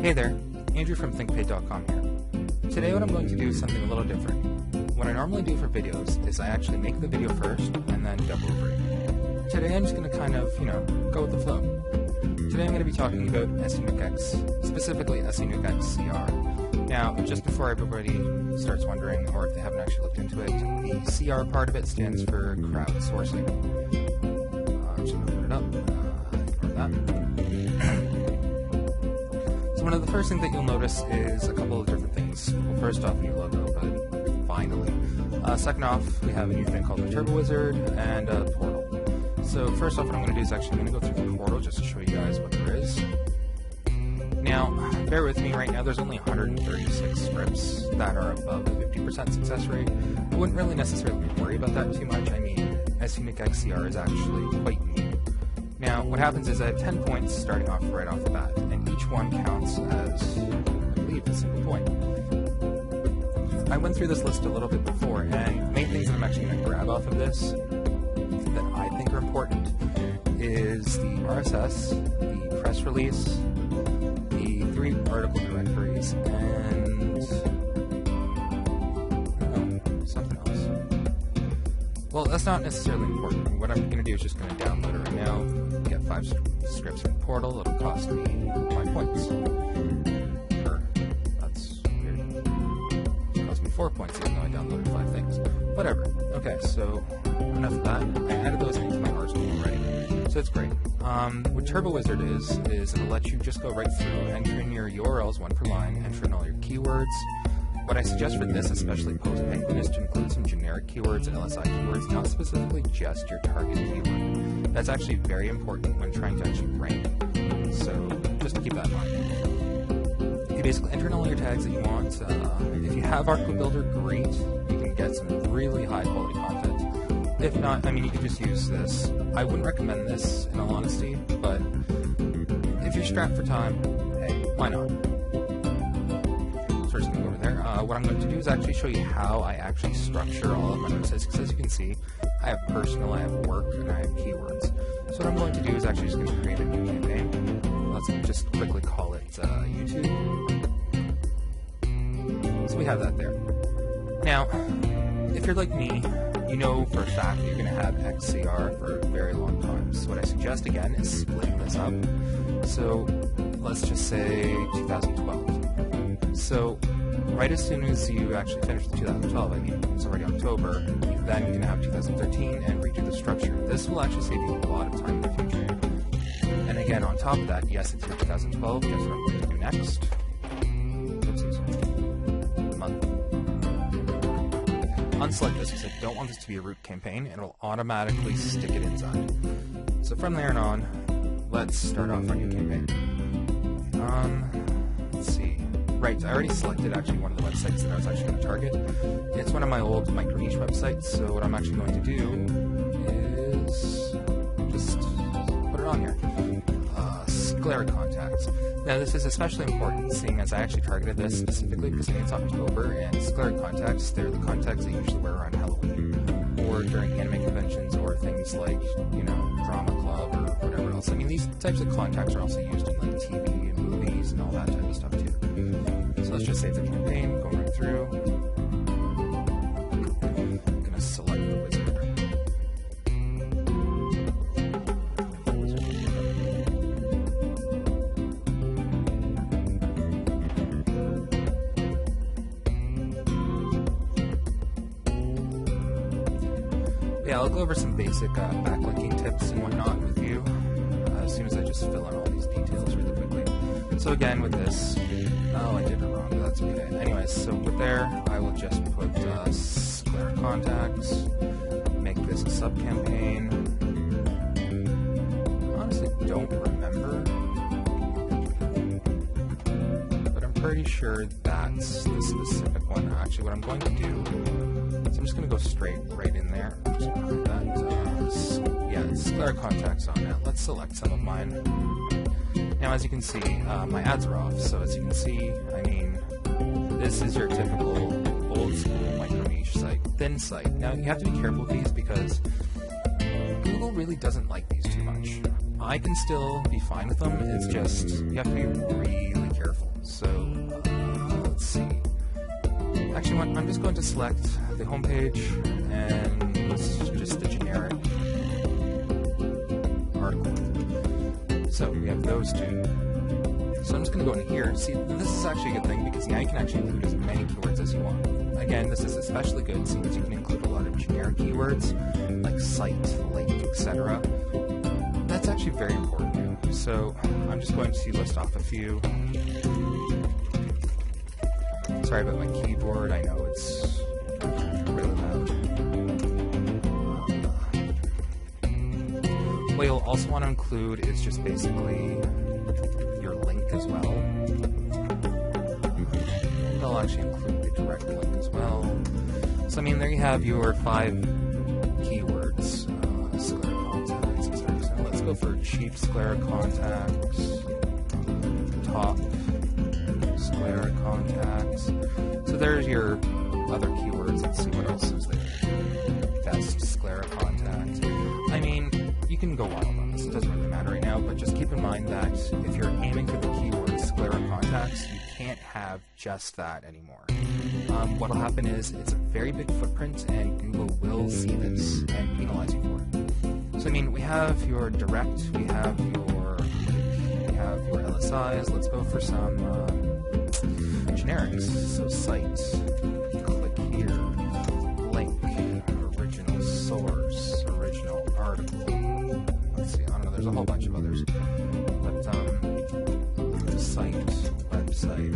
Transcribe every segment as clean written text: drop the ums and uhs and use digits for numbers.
Hey there, Andrew from thinkpay.com here. Today what I'm going to do is something a little different. What I normally do for videos is I actually make the video first and then dub over it. Today I'm just going to kind of, go with the flow. Today I'm going to be talking about Senuke X, specifically Senuke XCr. Now, just before everybody starts wondering, or if they haven't actually looked into it, the CR part of it stands for crowdsourcing. I'm just going to put it up. Ignore that. So one of the first things that you'll notice is a couple of different things. Well, first off, a new logo, but finally. Second off, we have a new thing called the Turbo Wizard and a portal. So first off, what I'm going to do is actually I'm going to go through the portal just to show you guys what there is. Now, bear with me, right now there's only 136 scripts that are above the 50% success rate. I wouldn't really necessarily worry about that too much. I mean, Senuke XCr is actually quite new. Now, what happens is I have 10 points starting off right off the bat, and each one counts as, I believe, a single point. I went through this list a little bit before, and the main things that I'm actually going to grab off of this that I think are important is the RSS, the press release, the 3 article directories, and something else. Well, that's not necessarily important. What I'm going to do is just going to download it right now, get 5 scripts in the portal. It'll cost me 5 points. That's weird. It cost me 4 points even though I downloaded 5 things. Whatever. Okay, so enough of that. I added those into my arsenal already, so it's great. What Turbo Wizard is it'll let you just go right through, enter in your URLs one per line, enter in all your keywords. What I suggest for this, especially post-penguin, is to include some generic keywords and LSI keywords, not specifically just your target keyword. That's actually very important when trying to actually rank, so just keep that in mind. You basically enter in all your tags that you want. If you have Artcode Builder, great. You can get some really high-quality content. If not, I mean, you can just use this. I wouldn't recommend this, in all honesty, but if you're strapped for time, hey, why not? So just going to go over there. What I'm going to do is actually show you how I actually structure all of my websites, because as you can see, I have personal, I have work, and I have keywords. So what I'm going to do is actually just going to create a new campaign. Let's just quickly call it YouTube. So we have that there. Now, if you're like me, you know for a fact that you're going to have XCR for a very long time. So what I suggest again is splitting this up. So let's just say 2012. So right as soon as you actually finish the 2012, I mean it's already October, then you can have 2013 and redo the structure. This will actually save you a lot of time in the future. And again, on top of that, yes, it's your 2012. Guess what I'm going to do next? Unselect this because I don't want this to be a root campaign, and it'll automatically stick it inside. So from there on, let's start off our new campaign. Let's see. Right, I already selected actually one of the websites that I was actually going to target. It's one of my old micro niche websites, so what I'm actually going to do is just put it on here. Sclera contacts. Now this is especially important, seeing as I actually targeted this specifically because it's October, and Sclera contacts, they're the contacts that you usually wear around Halloween, or during anime conventions, or things like, drama club, or whatever else. I mean, these types of contacts are also used in like TV and movies and all that type of stuff too. So let's just save the campaign, go right through. I'm going to select the wizard. Yeah, I'll go over some basic backlinking tips and whatnot with you as soon as I just fill in all these details really quickly. So again, with this, I did it wrong, but that's okay. Anyways, so with there, I will just put Sclera contacts, make this a sub-campaign. Honestly, don't remember, but I'm pretty sure that's the specific one. Actually, what I'm going to do, so I'm just going to go straight right in there. I'm just going to put that, Sclera contacts on it. Let's select some of mine. Now, as you can see, my ads are off, so as you can see, I mean, this is your typical old school micro niche site, thin site. Now, you have to be careful with these because Google really doesn't like these too much. I can still be fine with them, it's just, you have to be really careful. So let's see. Actually, I'm just going to select the home page and just the generic article. So we have those two. So I'm just going to go in here. See, this is actually a good thing because now you can actually include as many keywords as you want. Again, this is especially good since you can include a lot of generic keywords like site, link, etc. That's actually very important. So I'm just going to list off a few. Sorry about my keyboard. I know it's really loud. What you'll also want to include is just basically your link as well. I'll actually include the direct link as well. So I mean, there you have your 5 keywords. Sclera contacts, etc. So let's go for chief sclera contacts, top sclera contacts. So there's your other keywords. Let's see what else is there. Best sclera contacts. I mean, you can go wild on this. It doesn't really matter right now, but just keep in mind that if you're aiming for the keyword sclera contacts, you can't have just that anymore. What'll happen is it's a very big footprint, and Google will see this and penalize you for it. So I mean, we have your direct, we have your LSIs. Let's go for some generics. So site, click here, link, original source, original article. Let's see, I don't know, there's a whole bunch of others. But site, website,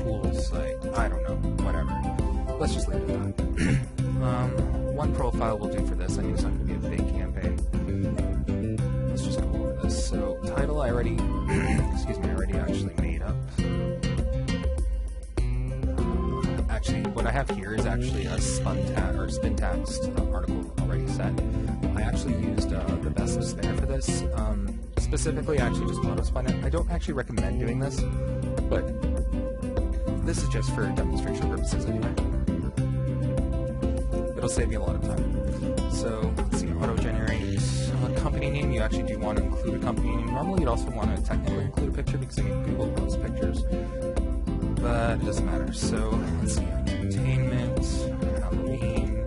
cool site, I don't know, whatever. Let's just leave it at that. One profile will do for this. I mean, it's not going to be a big campaign. Let's just go over this. So title I already, excuse me, I already actually made up. Actually, what I have here is actually a spin text article already set. I actually used the best spinner for this. Specifically, I actually just auto-spun it. I don't actually recommend doing this, but this is just for demonstration purposes anyway. It'll save you a lot of time. So, let's see, auto-generate company name. You actually do want to include a company name. Normally, you'd also want to technically include a picture because I mean, Google loves pictures, but it doesn't matter. So, let's see, entertainment, Halloween.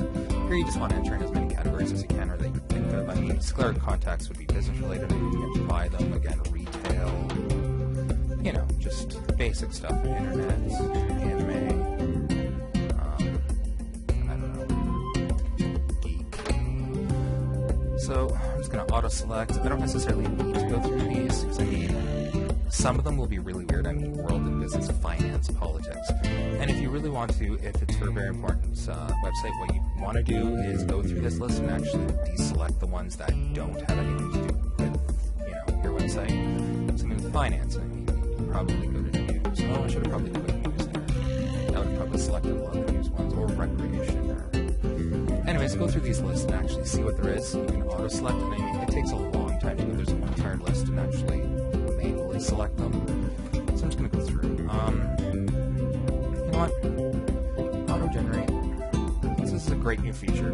Here you just want to enter in as many categories as you can or that you can think of. I mean, sclera contacts would be business related, and you can buy them. Again, retail, you know, just basic stuff. Internet, anime, I don't know, geek. So I'm just going to auto-select. I don't necessarily need to go through these because I mean, some of them will be really weird. I mean, world and business, finance, politics. And if you really want to, if it's for a very important website, what you want to do is go through this list and actually deselect the ones that don't have anything to do with, you know, your website. So I mean, finance, I mean, you can probably go to news. Oh, I should have probably put news there. That would have probably selected a lot of the news ones, or recreation. Or... Anyways, go through these lists and actually see what there is. You can auto-select, and I mean, it takes a long time to go through an entire list and actually manually select them. So I'm just going to go through. You know what? Auto-generate. This is a great new feature.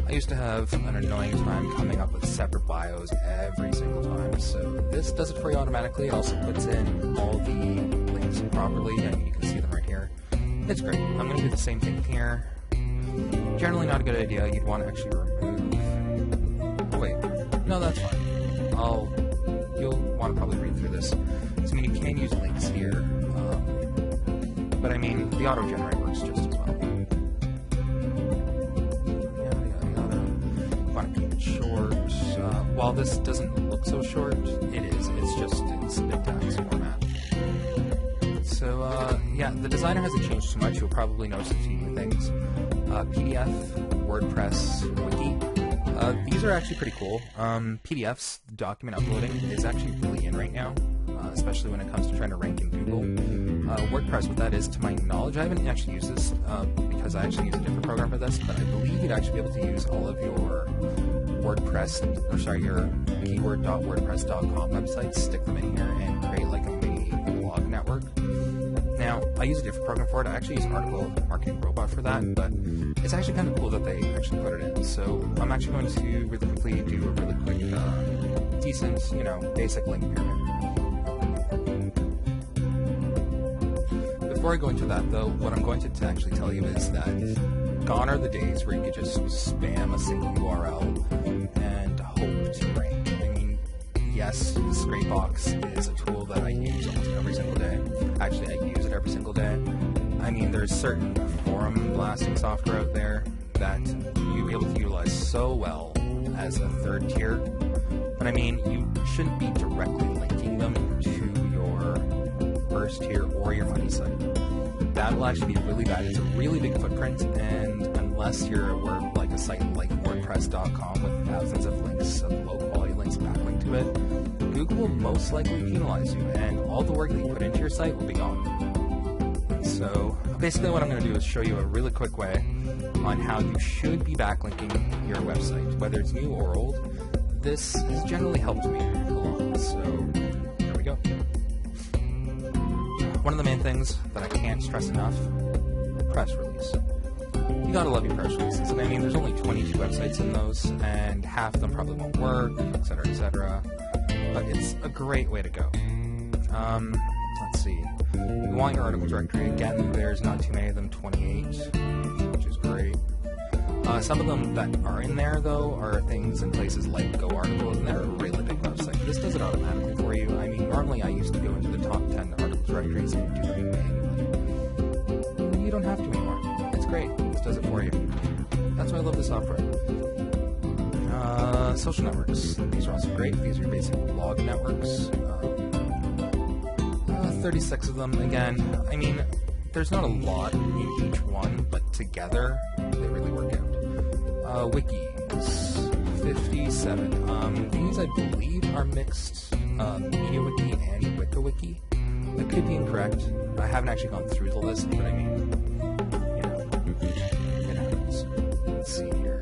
I used to have an annoying time coming up with separate bios every single time, so this does it for you automatically. It also puts in all the links properly, and you can see them right here. It's great. I'm going to do the same thing here. Generally not a good idea. You'd want to actually remove... Oh, wait. No, that's fine. You'll want to probably read through this. So, I mean, you can use links here, but I mean, the auto-generate works just as well. Want to keep it short. While this doesn't look so short, it is. It's just in spin text format. So, yeah, the designer hasn't changed too much. You'll probably notice a few new things. PDF, WordPress, Wiki. These are actually pretty cool. PDFs, document uploading, is actually really in right now, especially when it comes to trying to rank in Google. WordPress, what that is, to my knowledge, I haven't actually used this because I actually use a different program for this, but I believe you'd actually be able to use all of your your keyword.wordpress.com websites, stick them in here, and create like a mini blog network. Now, I use a different program for it. I actually use Article Marketing Robot for that, but it's actually kind of cool that they actually put it in. So I'm actually going to really quickly do a really quick, decent, basic link pyramid. before I go into that, though, what I'm going to actually tell you is that gone are the days where you could just spam a single URL and hope to rank. I mean, yes, Scrapebox is a tool that I use almost every single day. Actually, I use it every single day. I mean, there's certain forum blasting software out there that you'll be able to utilize so well as a third tier. But I mean, you shouldn't be directly linking them to your first tier or your money site. That will actually be really bad. It's a really big footprint, and unless you're like a site like WordPress.com with thousands of links, of low quality links backlink to it, Google will most likely penalize you, and all the work that you put into your site will be gone. So basically what I'm going to do is show you a really quick way on how you should be backlinking your website, whether it's new or old. This has generally helped me a lot, so here we go. One of the main things that I can't stress enough, press release. You gotta love your press releases. And I mean, there's only 22 websites in those, and half of them probably won't work, etc., etc. But it's a great way to go. Let's see. You want your article directory. Again, there's not too many of them, 28, which is great. Some of them that are in there, though, are things in places like Go Articles, and they're a really big website. This does it automatically for you. I mean, normally I used to go into the top 10 article directories and do them manually. You don't have to anymore. It's great. This does it for you. That's why I love this software. Social networks. These are also great. These are your basic blog networks. 36 of them. Again, I mean, there's not a lot in each one, but together, they really work out. Wikis, 57. These, I believe, are mixed MediaWiki and WikiWiki. That could be incorrect. I haven't actually gone through the list, but I mean, you know, it happens. Let's see here.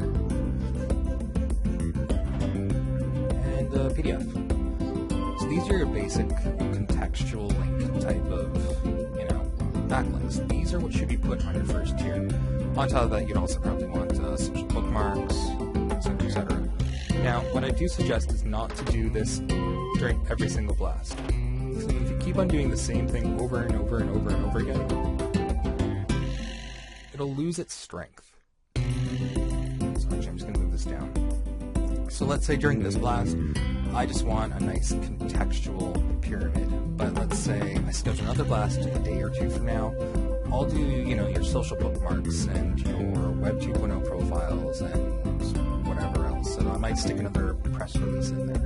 And PDF. So these are your basic contextual link type of, you know, backlinks. These are what should be put on your first tier. On top of that, you'd also probably want social bookmarks, etc., etc. Now, what I do suggest is not to do this during every single blast. So if you keep on doing the same thing over and over and over and over again, it'll lose its strength. So actually, I'm just going to move this down. So let's say during this blast, I just want a nice contextual pyramid. But let's say I schedule another blast a day or two from now. I'll do, you know, your social bookmarks and your Web 2.0 profiles and whatever else. And I might stick another press release in there.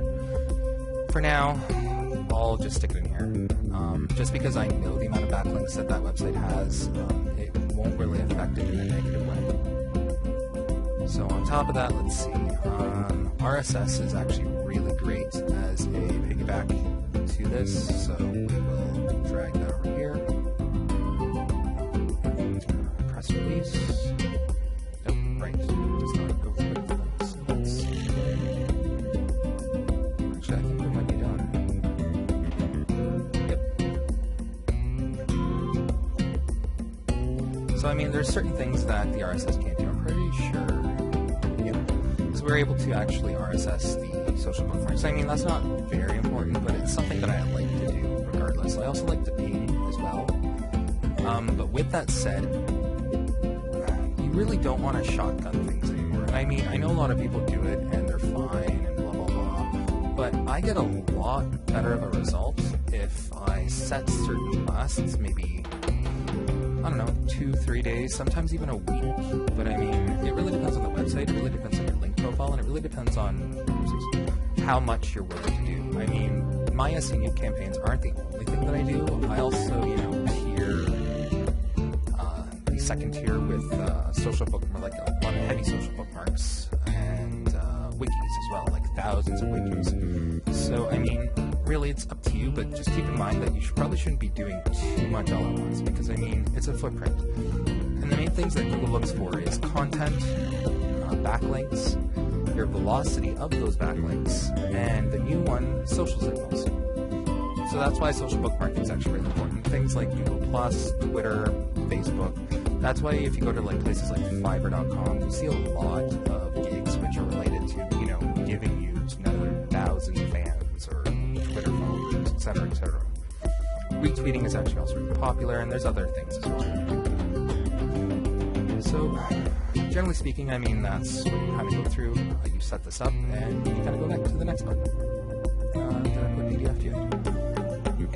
For now, I'll just stick it in here. Just because I know the amount of backlinks that website has, it won't really affect it in a negative way. So on top of that, let's see. RSS is actually really great as a piggyback to this. So we will drag that over here. Press release. Nope, right. It does not go through the links. Let's see. Actually, I think we might be done. Yep. So, I mean, there's certain things that the RSS can't do. I'm pretty sure. Yep. Because we're able to actually RSS the social bookmarks. I mean, that's not very important, but it's something that I like to do regardless. I also like to ping as well. But with that said, really don't want to shotgun things anymore. And I mean, I know a lot of people do it and they're fine and blah, blah, blah, but I get a lot better of a result if I set certain blasts, maybe, I don't know, 2-3 days, sometimes even a week. But I mean, it really depends on the website, it really depends on your link profile, and it really depends on how much you're willing to do. I mean, my SEO campaigns aren't the only thing that I do. I also, you know, second tier with social bookmarks, like a lot of heavy social bookmarks, and wikis as well, like thousands of wikis. So, I mean, really it's up to you, but just keep in mind that you probably shouldn't be doing too much all at once, because, I mean, it's a footprint. And the main things that Google looks for is content, backlinks, your velocity of those backlinks, and the new one, social signals. So that's why social bookmarking is actually really important. Things like Google+, Twitter, Facebook. That's why if you go to like places like Fiverr.com, you see a lot of gigs which are related to, you know, giving you another 1,000 fans or Twitter followers, etc., etc. Retweeting is actually also really popular, and there's other things as well. So, generally speaking, I mean, that's what you kind of go through. You set this up, and you kind of go back to the next button. Then I put PDF to it.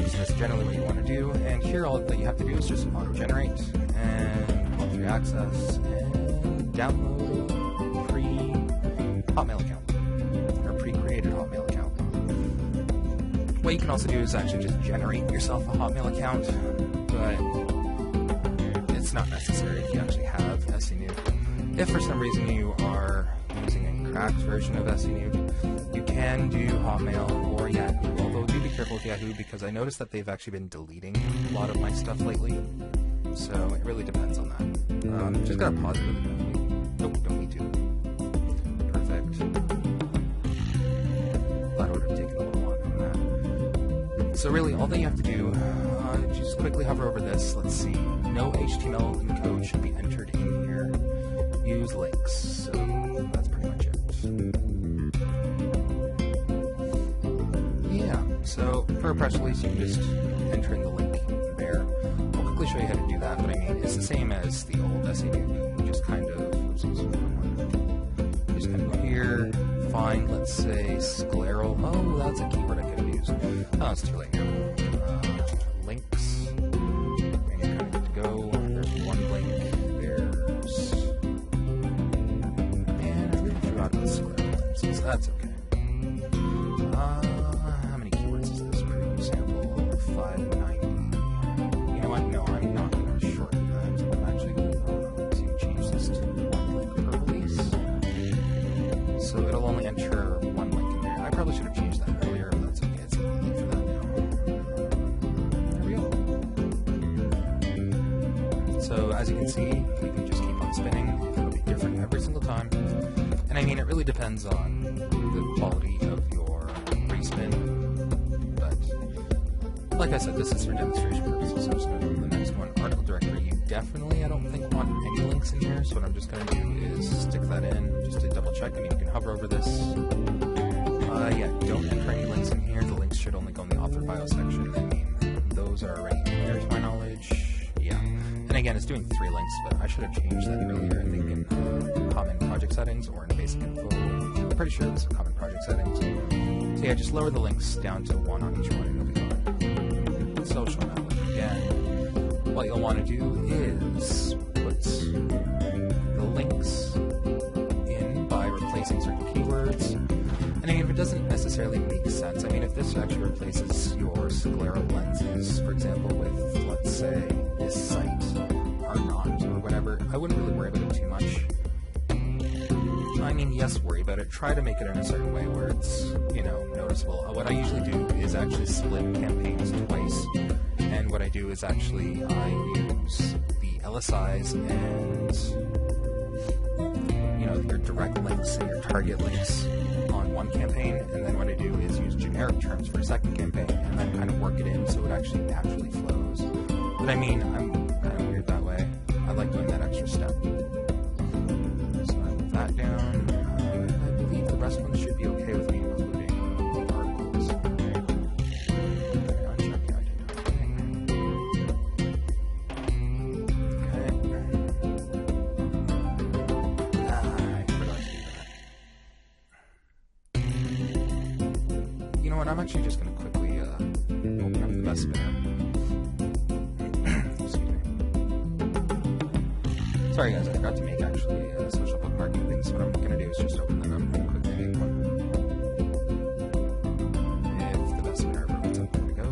So that's generally what you want to do, and here all that you have to do is just auto-generate, and go through access, and download a pre-Hotmail account, or pre-created Hotmail account. What you can also do is actually just generate yourself a Hotmail account, but it's not necessary if you actually have Senuke. If for some reason you are using a cracked version of Senuke, you can do Hotmail or Yahoo, although do be careful with Yahoo because I noticed that they've actually been deleting a lot of my stuff lately, so it really depends on that. Just gotta pause it really quickly. Nope, don't need to. Perfect. That would have taken a little longer than that. So really, all that you have to do, just quickly hover over this. Let's see. No HTML encode should be entered in here. Use links. So that's pretty much it. Yeah. So for a press release, you can just enter in the link there. I'll quickly show you how to do that. But I mean, it's the same as the old Senuke. You just kind of go here. Find, let's say, scleral. Oh, that's a keyword I could have used. Oh, it's too late now. Links. And you're kind of good to go. There's one link. There's... And I really forgot about scleral. So that's okay. How many keywords is this? Per sample 590. You know what? No, I'm not going to shorten that. I'm actually going to change this to one link per release. So it'll only enter one link in there. I probably should have changed that earlier, but that's okay. It's a link for that now. There we go. So as you can see, you can just keep on spinning. It'll be different every single time. And I mean, it really depends on the quality of your respin. But like I said, this is for demonstration purposes. So I'm just going to go to the next one. Article directory. You definitely, I don't think, want any links in here. So what I'm just going to do is stick that in just to double check. I mean, you can hover over this. Yeah, don't enter any links in here. The links should only go in the author bio section. I mean, those are already in there to my knowledge. Yeah. And again, it's doing 3 links, but I should have changed that earlier. I think in common project settings or in basic info. I'm pretty sure it's common project settings. So yeah, just lower the links down to 1 on each one and it'll be fine. Social network again. What you'll want to do is put the links in by replacing certain keywords. And I mean, if it doesn't necessarily make sense, I mean, if this actually replaces your scleral lenses, for example, with, let's say, this site, or not, or whatever, I wouldn't really worry about it too much. I mean, yes, worry about it. Try to make it in a certain way where it's, you know, noticeable. What I usually do is actually split campaigns twice. And what I do is actually I use the LSIs and, you know, your direct links and your target links on one campaign, and then what I do is use generic terms for a second campaign, and then kind of work it in so it actually naturally flows. But I mean, I'm kind of weird that way. I like doing that extra step. So I move that down. I believe the rest ones should be okay with me including the articles. I'll check the I'm actually just going to quickly open up the best spinner. Excuse me. Sorry guys, I forgot to make actually social bookmarking things. So what I'm going to do is just open that up and quickly make one. If the best spinner ever opens up, there we go.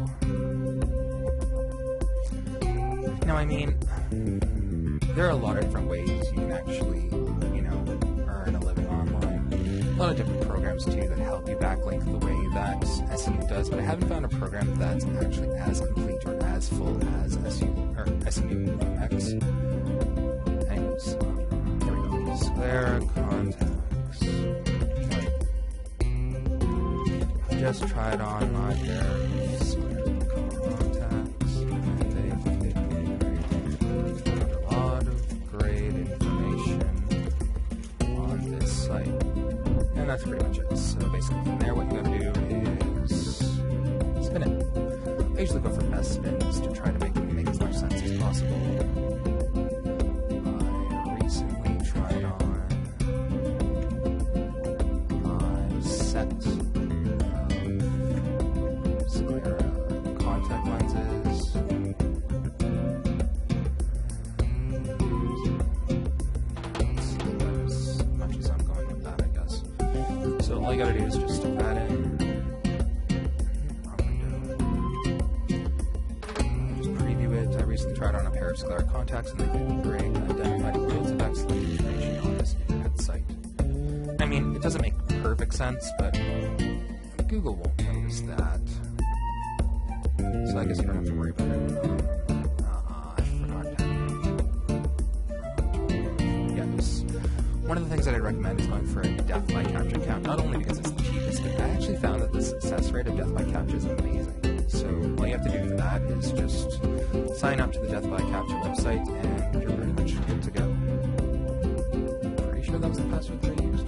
Now I mean, there are a lot of different ways you can actually, you know, earn a living online. A lot of different programs too that help you backlink the way that Senuke does, but I haven't found a program that's actually as complete or as full as Senuke X. Anyways, here we go. Square contacts. I just tried on my pair of square contacts, and they fit me great. A lot of great information on this site. And that's pretty much it. So basically from there, what you gotta do is spin it. I usually go go for best spins to try to make as much sense as possible. I recently tried on my set of sclera contact lenses. As much as I'm going with that, I guess. So all you gotta do is just stick that in. Tried on a pair of sclera contacts and they did great. Identified loads of excellent information on this internet site. I mean, it doesn't make perfect sense, but Google won't notice that. So I guess you don't have to worry about it. I forgot that. Yes. One of the things that I'd recommend is going for a death by capture account, not only because it's the cheapest, but I actually found that the success rate of death by capture is amazing. So all you have to do for that is just sign up to the Death by Capture website and you're pretty much good to go. Pretty sure that was the password that I used.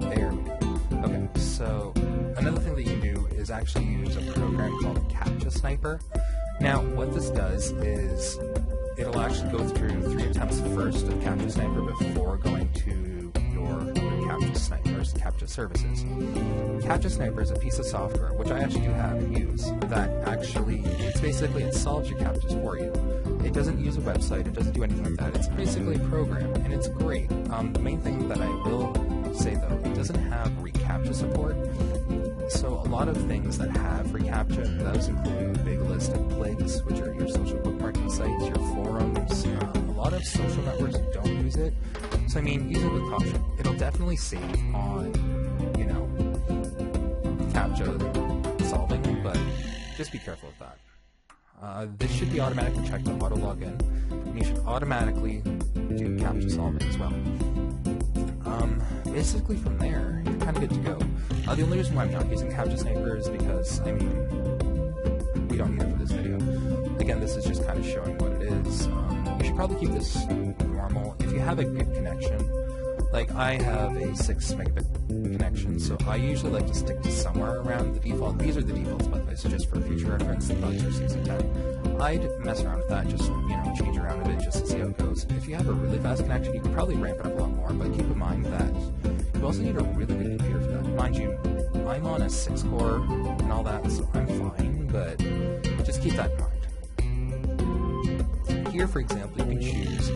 There we go. Okay, so another thing that you can do is actually use a program called Captcha Sniper. Now, what this does is it'll actually go through 3 attempts first of Captcha Sniper before going to your Captcha services. Captcha Sniper is a piece of software, which I actually do have and use, that actually, it solves your captchas for you. It doesn't use a website, it doesn't do anything like that. It's basically a program, and it's great. The main thing that I will say, though, it doesn't have reCAPTCHA support. So a lot of things that have reCAPTCHA, those include a big list of pligs, which are your social bookmarking sites, your forums. A lot of social networks don't use it. So I mean, use it with caution. It'll definitely save on, CAPTCHA solving, but just be careful with that. This should be automatically checked to auto login, and you should automatically do CAPTCHA solving as well. Basically from there, you're kind of good to go. The only reason why I'm not using Captcha Sniper is because, I mean, we don't need it for this video. Again, this is just kind of showing what it is. You should probably keep this normal. If you have a good connection, like I have a 6 megabit connection, so I usually like to stick to somewhere around the default. These are the defaults, by the way, so just for future reference, the bugs are 6 and 10. I'd mess around with that, just, change around a bit just to see how it goes. If you have a really fast connection, you can probably ramp it up a lot more, but keep in mind that you also need a really good computer for that. Mind you, I'm on a 6-core and all that, so I'm fine, but just keep that in mind. Here, for example, you can choose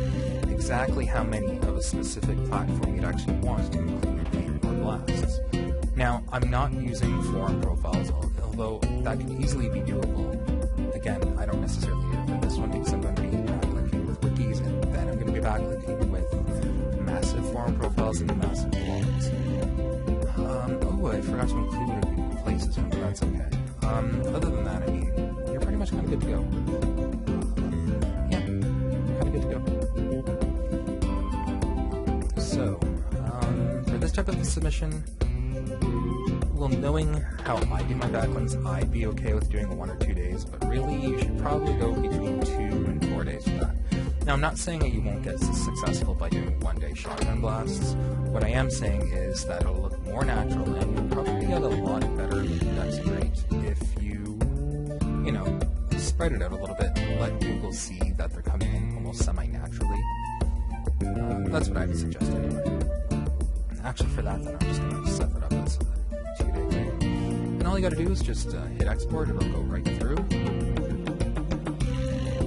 exactly how many of a specific platform you'd actually want to include or blasts. Now, I'm not using forum profiles, although that could easily be doable. Again, I don't necessarily need it for this one because I'm going to be backlinking with wikis, and then I'm going to be backlinking with massive forum profiles and massive blogs. I forgot to include places, but that's okay. Other than that, I mean, you're pretty much kind of good to go. So, for this type of submission, well, knowing how I do my backlinks, I'd be okay with doing 1 or 2 days, but really, you should probably go between 2 and 4 days for that. Now, I'm not saying that you won't get successful by doing 1-day shotgun blasts. What I am saying is that it'll look more natural, and you'll probably get a lot better indexing rate if you, spread it out a little bit, let Google see that they're coming in almost semi-naturally. That's what I would suggest anyway. Actually, for that, then I'm just going to set that up as a 2-day thing. And all you got to do is just hit export. It'll go right through.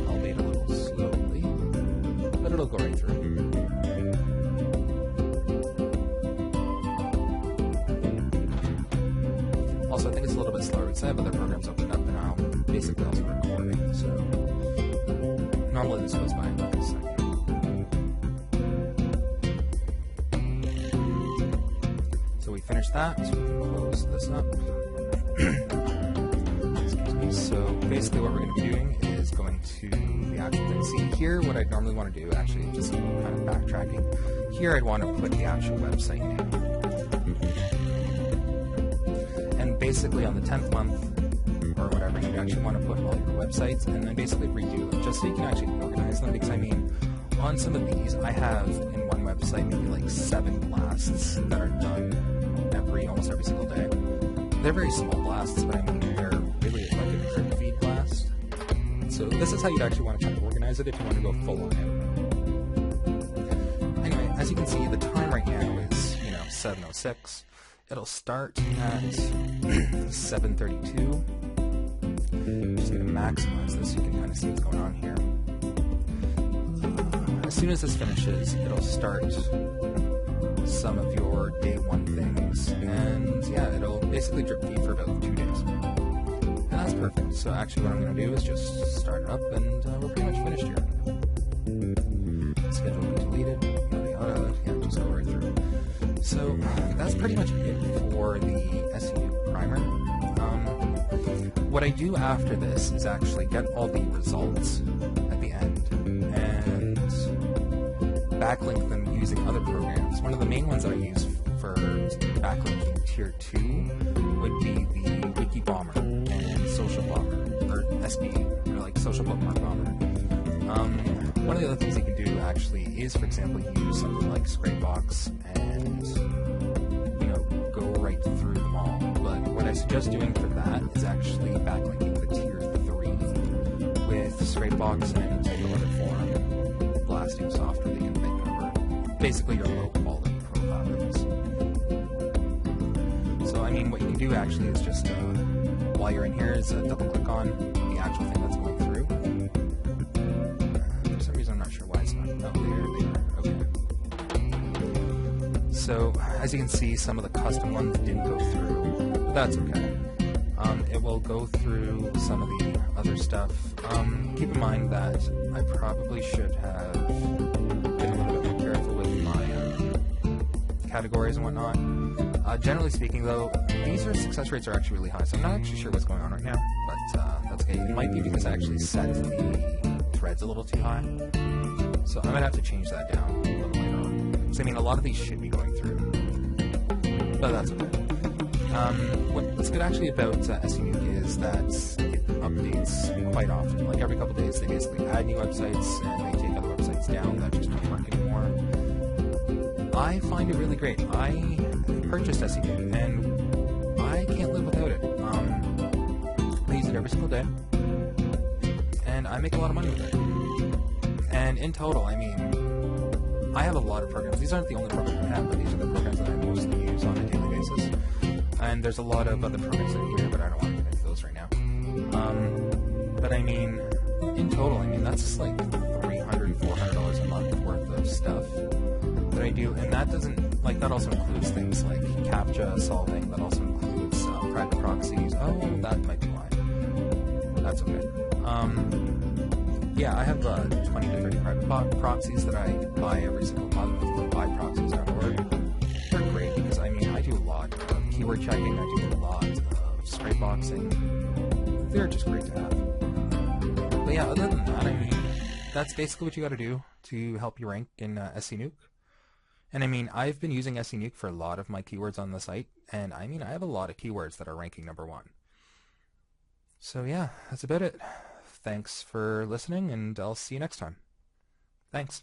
Albeit a little slowly, but it'll go right through. Also, I think it's a little bit slower because I have other programs opened up, and I'll basically also recording, so normally this goes by in about a second. So we finished that, so we can close this up. Excuse me. So basically what we're going to be doing is going to the actual thing. See, here what I'd normally want to do, actually, just kind of backtracking, here I'd want to put the actual website name. And basically on the 10th month, or whatever, you actually want to put all your websites and then basically redo them, just so you can actually organize them, because I mean, on some of these, I have in one website maybe like 7 blasts that are done almost every single day. they're very small blasts, but I mean, they're really like a drip feed blast. So this is how you'd actually want to try to organize it if you want to go full on out. Anyway, as you can see, the time right now is, 7:06. It'll start at 7:32. Just going to maximize this so you can kind of see what's going on here. As soon as this finishes, it'll start some of your day one things, and yeah, it'll basically drip feed for about 2 days. And that's perfect. So actually what I'm going to do is just start it up, and we're pretty much finished here. Schedule be deleted, yada yada, yeah, just go right through. So that's pretty much it for the Senuke primer. What I do after this is actually get all the results at the end and backlink them using other programs. One of the main ones that I use for backlinking tier 2 would be the Wiki Bomber and Social Bomber, or SB, or like Social Bookmark Bomber. One of the other things you can do actually is, for example, use something like Scrapebox and go right through them all. But what I suggest doing for that is actually backlinking the tier 3 with Scrapebox and take a look at forum blasting software that you can think over. Basically your low quality profile is. So I mean, what you can do actually is just while you're in here is double click on the actual thing that's going through. For some reason I'm not sure why it's not. Oh, there. Okay. So as you can see, some of the custom ones didn't go through, but that's okay. It will go through some of the other stuff. Keep in mind that I probably should have been a little bit more careful with my categories and whatnot. Generally speaking, though, these success rates are actually really high, so I'm not actually sure what's going on right now, but that's okay. It might be because I actually set the threads a little too high, so I might have to change that down a little later on. So I mean, a lot of these should be going through, but that's okay. What's good actually about Senuke is that it updates quite often. Like every couple days, they basically add new websites and they take other websites down that just don't work anymore. I find it really great. I purchased Senuke and I can't live without it. I use it every single day, and I make a lot of money with it. And in total, I mean, I have a lot of programs. These aren't the only programs I have, but these are the programs that I mostly use on a daily basis. And there's a lot of other programs in here, but I don't want to get into those right now. But I mean, in total, I mean, that's like $300, $400 a month worth of stuff that I do. And that doesn't, like, that also includes things like CAPTCHA solving, that also includes private proxies. Oh, that might be why. That's okay. Yeah, I have 20 to 30 private proxies that I buy every single month from buyproxies.org. They're great because, I mean, I do a lot of keyword checking, I do a lot of scrapeboxing. They're just great to have. But yeah, other than that, I mean, that's basically what you gotta do to help you rank in Senuke. And I mean, I've been using Senuke for a lot of my keywords on the site, and I mean, I have a lot of keywords that are ranking #1. So yeah, that's about it. Thanks for listening, and I'll see you next time. Thanks.